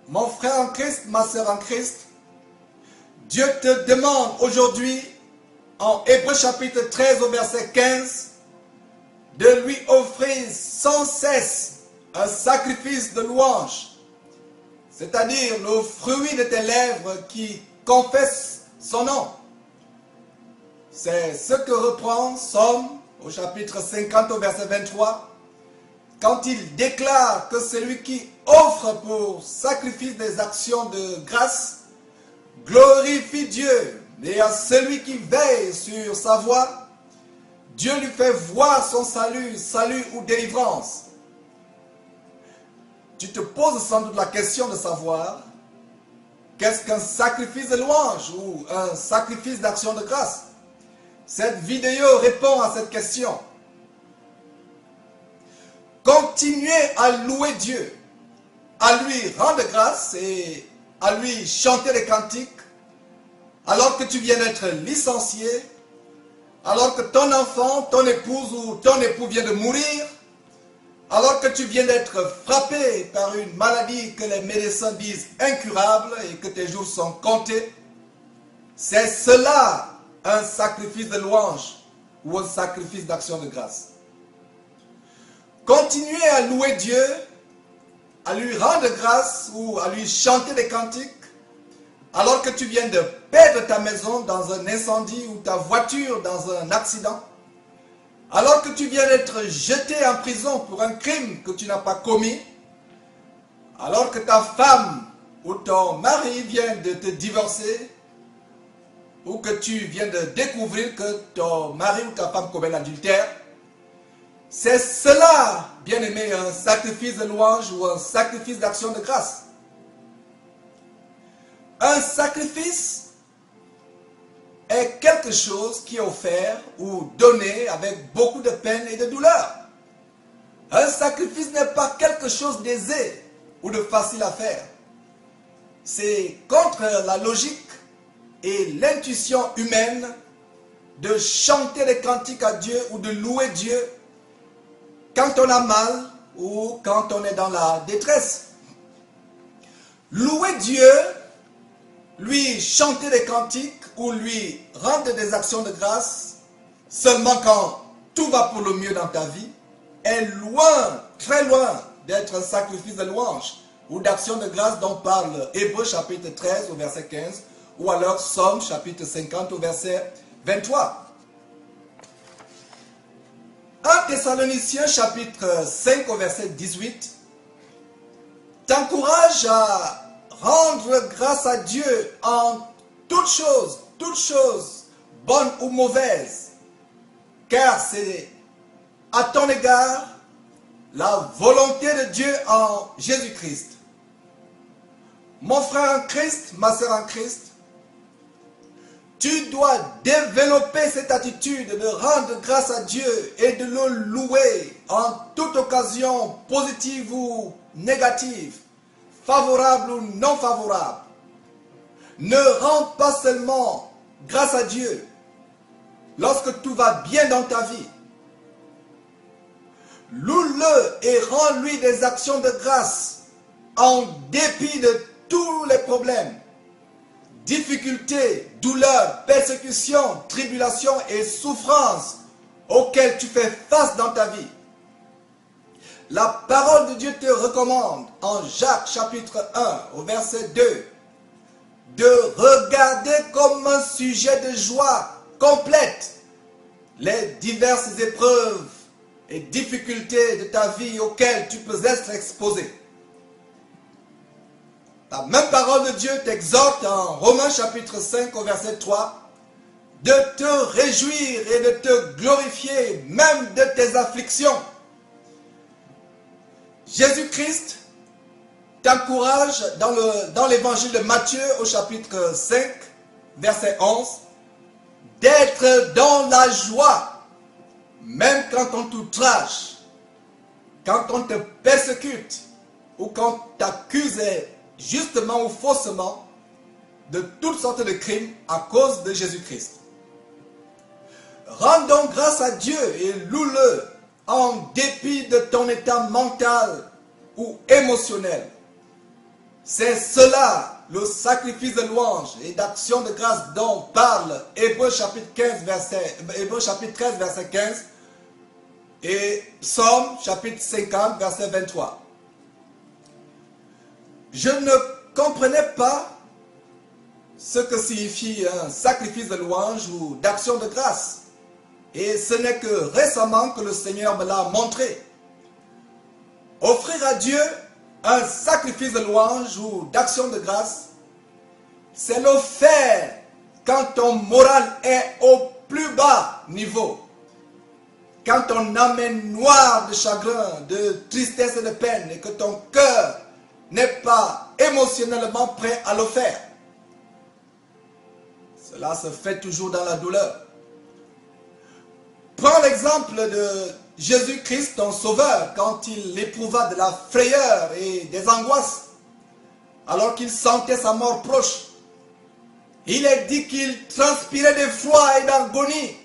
Mon frère en Christ, ma sœur en Christ, Dieu te demande aujourd'hui, en Hébreux chapitre 13 au verset 15, de lui offrir sans cesse un sacrifice de louange, c'est-à-dire le fruit de tes lèvres qui confessent son nom. C'est ce que reprend Somme au chapitre 50 au verset 23, quand il déclare que celui qui offre pour sacrifice des actions de grâce glorifie Dieu, et à celui qui veille sur sa voie, Dieu lui fait voir son salut ou délivrance. Tu te poses sans doute la question de savoir qu'est-ce qu'un sacrifice de louange ou un sacrifice d'action de grâce. Cette vidéo répond à cette question. Continuez à louer Dieu, à lui rendre grâce et à lui chanter des cantiques alors que tu viens d'être licencié, alors que ton enfant, ton épouse ou ton époux vient de mourir, alors que tu viens d'être frappé par une maladie que les médecins disent incurable et que tes jours sont comptés. C'est cela un sacrifice de louange ou un sacrifice d'action de grâce. Continuez à louer Dieu, à lui rendre grâce ou à lui chanter des cantiques, alors que tu viens de perdre ta maison dans un incendie ou ta voiture dans un accident, alors que tu viens d'être jeté en prison pour un crime que tu n'as pas commis, alors que ta femme ou ton mari vient de te divorcer, ou que tu viens de découvrir que ton mari ou ta femme commet l'adultère, c'est cela, bien-aimé, un sacrifice de louange ou un sacrifice d'action de grâce. Un sacrifice est quelque chose qui est offert ou donné avec beaucoup de peine et de douleur. Un sacrifice n'est pas quelque chose d'aisé ou de facile à faire. C'est contre la logique et l'intuition humaine de chanter des cantiques à Dieu ou de louer Dieu quand on a mal ou quand on est dans la détresse. Louer Dieu, lui chanter des cantiques ou lui rendre des actions de grâce seulement quand tout va pour le mieux dans ta vie est loin, très loin d'être un sacrifice de louange ou d'action de grâce dont parle Hébreux chapitre 13 au verset 15 ou alors Somme chapitre 50 au verset 23. 1 Thessaloniciens chapitre 5 au verset 18 t'encourage à rendre grâce à Dieu en toutes choses, bonnes ou mauvaises, car c'est à ton égard la volonté de Dieu en Jésus-Christ. Mon frère en Christ, ma sœur en Christ, tu dois développer cette attitude de rendre grâce à Dieu et de le louer en toute occasion, positive ou négative, favorable ou non favorable. Ne rends pas seulement grâce à Dieu lorsque tout va bien dans ta vie. Loue-le et rends-lui des actions de grâce en dépit de tous les problèmes, difficultés, douleurs, persécutions, tribulations et souffrances auxquelles tu fais face dans ta vie. La parole de Dieu te recommande en Jacques chapitre 1 au verset 2 de regarder comme un sujet de joie complète les diverses épreuves et difficultés de ta vie auxquelles tu peux être exposé. La même parole de Dieu t'exhorte en Romains chapitre 5 au verset 3 de te réjouir et de te glorifier même de tes afflictions. Jésus-Christ t'encourage dans l'évangile de Matthieu au chapitre 5 verset 11 d'être dans la joie même quand on t'outrage, quand on te persécute ou quand on t'accuse justement ou faussement de toutes sortes de crimes à cause de Jésus-Christ. Rends donc grâce à Dieu et loue-le en dépit de ton état mental ou émotionnel. C'est cela, le sacrifice de louange et d'action de grâce dont parle Hébreux chapitre 13, verset 15 et Psaume chapitre 50, verset 23. Je ne comprenais pas ce que signifie un sacrifice de louange ou d'action de grâce. Et ce n'est que récemment que le Seigneur me l'a montré. Offrir à Dieu un sacrifice de louange ou d'action de grâce, c'est le faire quand ton moral est au plus bas niveau. Quand ton âme est noire de chagrin, de tristesse et de peine et que ton cœur n'est pas émotionnellement prêt à le faire. Cela se fait toujours dans la douleur. Prends l'exemple de Jésus-Christ, ton sauveur, quand il éprouva de la frayeur et des angoisses, alors qu'il sentait sa mort proche. Il est dit qu'il transpirait d'effroi et d'agonie,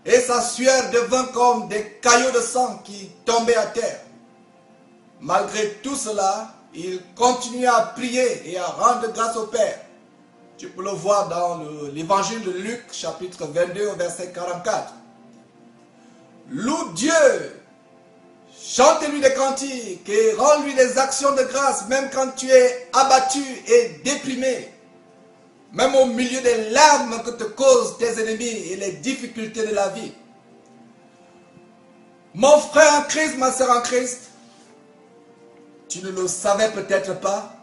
et sa sueur devint comme des caillots de sang qui tombaient à terre. Malgré tout cela, il continua à prier et à rendre grâce au Père. Tu peux le voir dans l'évangile de Luc, chapitre 22, verset 44. Loue Dieu, chantez-lui des cantiques et rends-lui des actions de grâce, même quand tu es abattu et déprimé, même au milieu des larmes que te causent tes ennemis et les difficultés de la vie. Mon frère en Christ, ma sœur en Christ, tu ne le savais peut-être pas,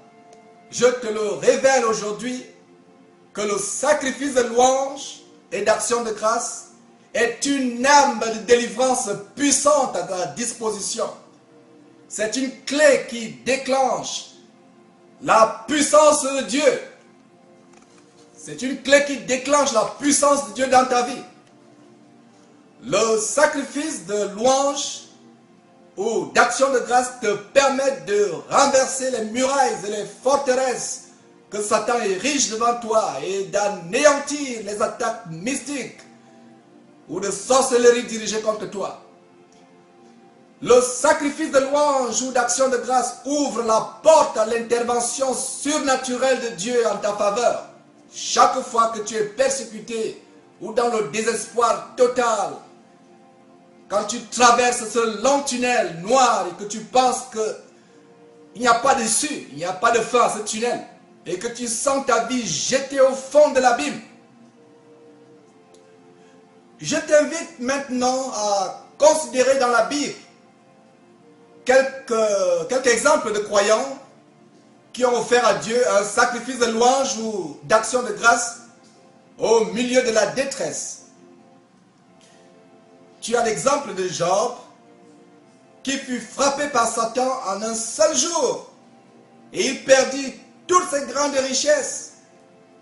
je te le révèle aujourd'hui, que le sacrifice de louange et d'action de grâce est une arme de délivrance puissante à ta disposition. C'est une clé qui déclenche la puissance de Dieu. C'est une clé qui déclenche la puissance de Dieu dans ta vie. Le sacrifice de louange ou d'action de grâce te permet de renverser les murailles et les forteresses que Satan érige devant toi et d'anéantir les attaques mystiques ou de sorcellerie dirigée contre toi. Le sacrifice de louange ou d'action de grâce ouvre la porte à l'intervention surnaturelle de Dieu en ta faveur. Chaque fois que tu es persécuté ou dans le désespoir total, quand tu traverses ce long tunnel noir et que tu penses qu'il n'y a pas d'issue, il n'y a pas de fin à ce tunnel, et que tu sens ta vie jetée au fond de l'abîme, je t'invite maintenant à considérer dans la Bible quelques exemples de croyants qui ont offert à Dieu un sacrifice de louange ou d'action de grâce au milieu de la détresse. Tu as l'exemple de Job qui fut frappé par Satan en un seul jour et il perdit toutes ses grandes richesses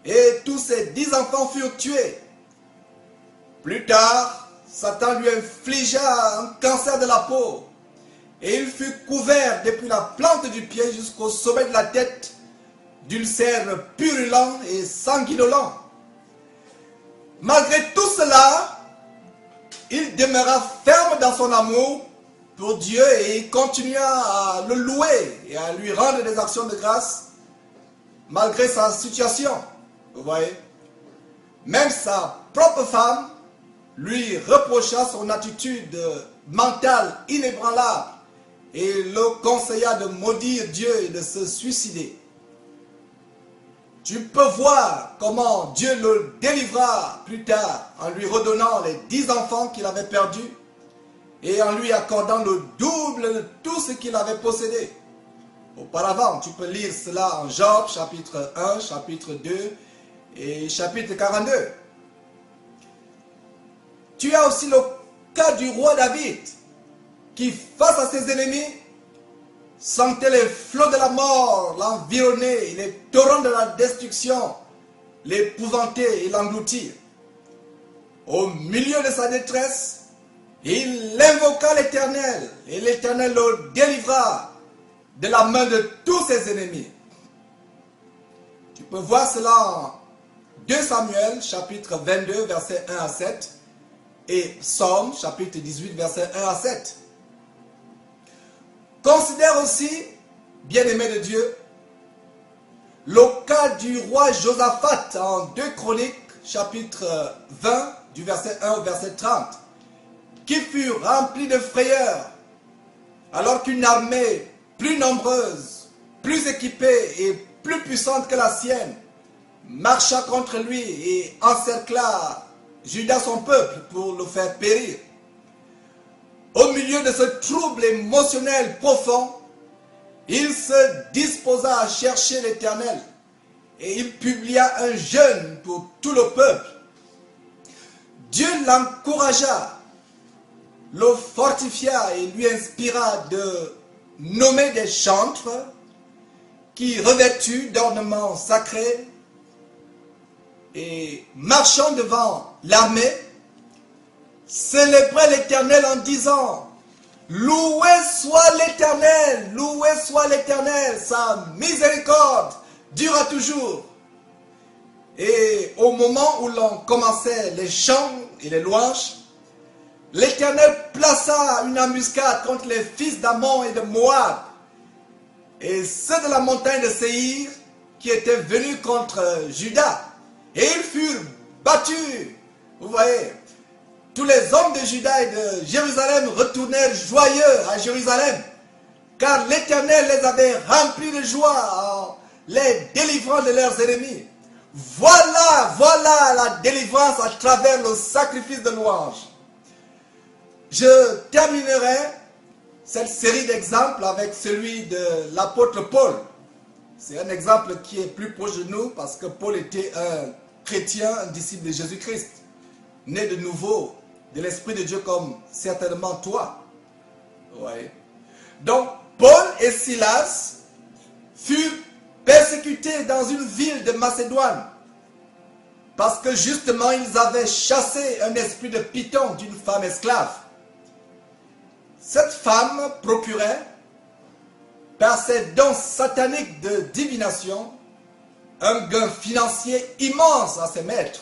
et tous ses 10 enfants furent tués. Plus tard, Satan lui infligea un cancer de la peau et il fut couvert depuis la plante du pied jusqu'au sommet de la tête d'ulcères purulents et sanguinolents. Malgré tout cela, il demeura ferme dans son amour pour Dieu et il continua à le louer et à lui rendre des actions de grâce malgré sa situation. Vous voyez? Même sa propre femme lui reprocha son attitude mentale inébranlable et le conseilla de maudire Dieu et de se suicider. Tu peux voir comment Dieu le délivra plus tard en lui redonnant les 10 enfants qu'il avait perdus et en lui accordant le double de tout ce qu'il avait possédé. Auparavant, tu peux lire cela en Job, chapitre 1, chapitre 2 et chapitre 42. Tu as aussi le cas du roi David, qui, face à ses ennemis, sentait les flots de la mort l'environner, les torrents de la destruction l'épouvanter et l'engloutir. Au milieu de sa détresse, il invoqua l'Éternel, et l'Éternel le délivra de la main de tous ses ennemis. Tu peux voir cela en 2 Samuel, chapitre 22, versets 1 à 7, et Psaume, chapitre 18, versets 1 à 7. Considère aussi, bien-aimé de Dieu, le cas du roi Josaphat en 2 Chroniques, chapitre 20, du verset 1 au verset 30, qui fut rempli de frayeur, alors qu'une armée plus nombreuse, plus équipée et plus puissante que la sienne marcha contre lui et encercla Juda son peuple pour le faire périr. Au milieu de ce trouble émotionnel profond, il se disposa à chercher l'Éternel et il publia un jeûne pour tout le peuple. Dieu l'encouragea, le fortifia et lui inspira de nommer des chantres qui, revêtus d'ornements sacrés et marchant devant l'armée, célébraient l'Éternel en disant: loué soit l'Éternel, sa miséricorde durera toujours. Et au moment où l'on commençait les chants et les louanges, l'Éternel plaça une embuscade contre les fils d'Ammon et de Moab et ceux de la montagne de Séhir qui étaient venus contre Juda. Et ils furent battus. Vous voyez, tous les hommes de Juda et de Jérusalem retournèrent joyeux à Jérusalem, car l'Éternel les avait remplis de joie en les délivrant de leurs ennemis. Voilà la délivrance à travers le sacrifice de louange. Je terminerai cette série d'exemples avec celui de l'apôtre Paul. C'est un exemple qui est plus proche de nous parce que Paul était un chrétien, un disciple de Jésus-Christ, né de nouveau de l'Esprit de Dieu comme certainement toi. Ouais. Donc, Paul et Silas furent persécutés dans une ville de Macédoine parce que justement ils avaient chassé un esprit de python d'une femme esclave. Cette femme procurait, par ses dons sataniques de divination, un gain financier immense à ses maîtres.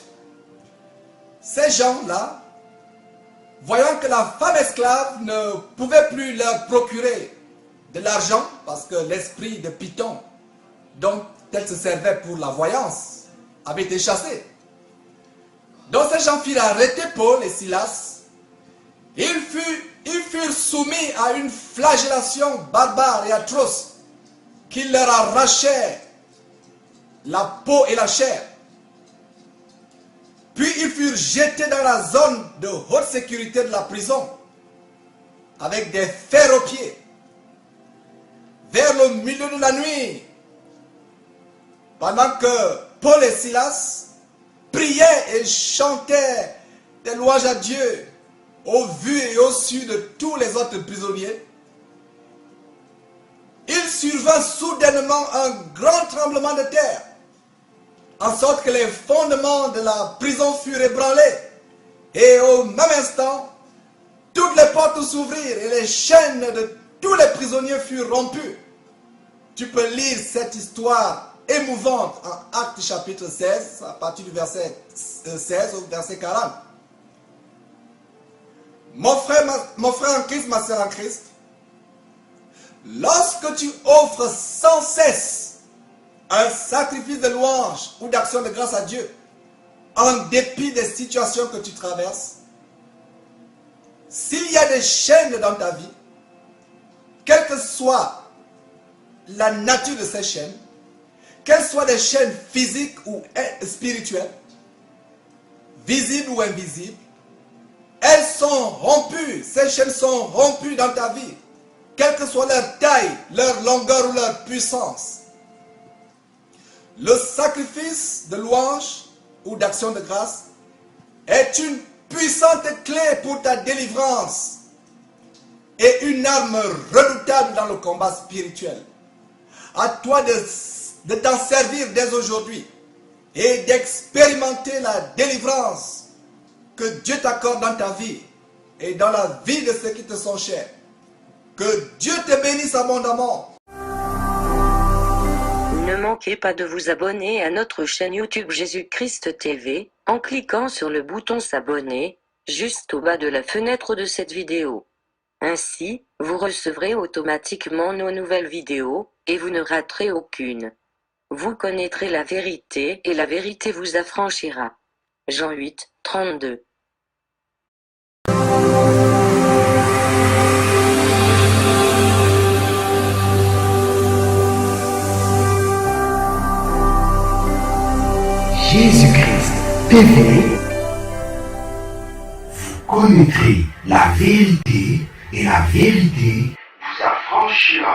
Ces gens-là, voyant que la femme esclave ne pouvait plus leur procurer de l'argent, parce que l'esprit de Python, dont elle se servait pour la voyance, avait été chassé. Donc ces gens firent arrêter Paul et Silas. Ils furent soumis à une flagellation barbare et atroce qui leur arrachait la peau et la chair. Puis ils furent jetés dans la zone de haute sécurité de la prison avec des fers aux pieds. Vers le milieu de la nuit, pendant que Paul et Silas priaient et chantaient des louanges à Dieu au vu et au su de tous les autres prisonniers, il survint soudainement un grand tremblement de terre, en sorte que les fondements de la prison furent ébranlés, et au même instant, toutes les portes s'ouvrirent et les chaînes de tous les prisonniers furent rompues. Tu peux lire cette histoire émouvante en Actes chapitre 16, à partir du verset 16 au verset 40. Mon frère en Christ, ma soeur en Christ, lorsque tu offres sans cesse un sacrifice de louange ou d'action de grâce à Dieu, en dépit des situations que tu traverses, s'il y a des chaînes dans ta vie, quelle que soit la nature de ces chaînes, qu'elles soient des chaînes physiques ou spirituelles, visibles ou invisibles, elles sont rompues, ces chaînes sont rompues dans ta vie, quelle que soit leur taille, leur longueur ou leur puissance. Le sacrifice de louange ou d'action de grâce est une puissante clé pour ta délivrance et une arme redoutable dans le combat spirituel. À toi de t'en servir dès aujourd'hui et d'expérimenter la délivrance que Dieu t'accorde dans ta vie et dans la vie de ceux qui te sont chers. Que Dieu te bénisse abondamment. Ne manquez pas de vous abonner à notre chaîne YouTube Jésus-Christ TV, en cliquant sur le bouton s'abonner, juste au bas de la fenêtre de cette vidéo. Ainsi, vous recevrez automatiquement nos nouvelles vidéos, et vous ne raterez aucune. Vous connaîtrez la vérité et la vérité vous affranchira. Jean 8, 32. Jésus-Christ TV, vous connaîtrez la vérité et la vérité vous affranchira.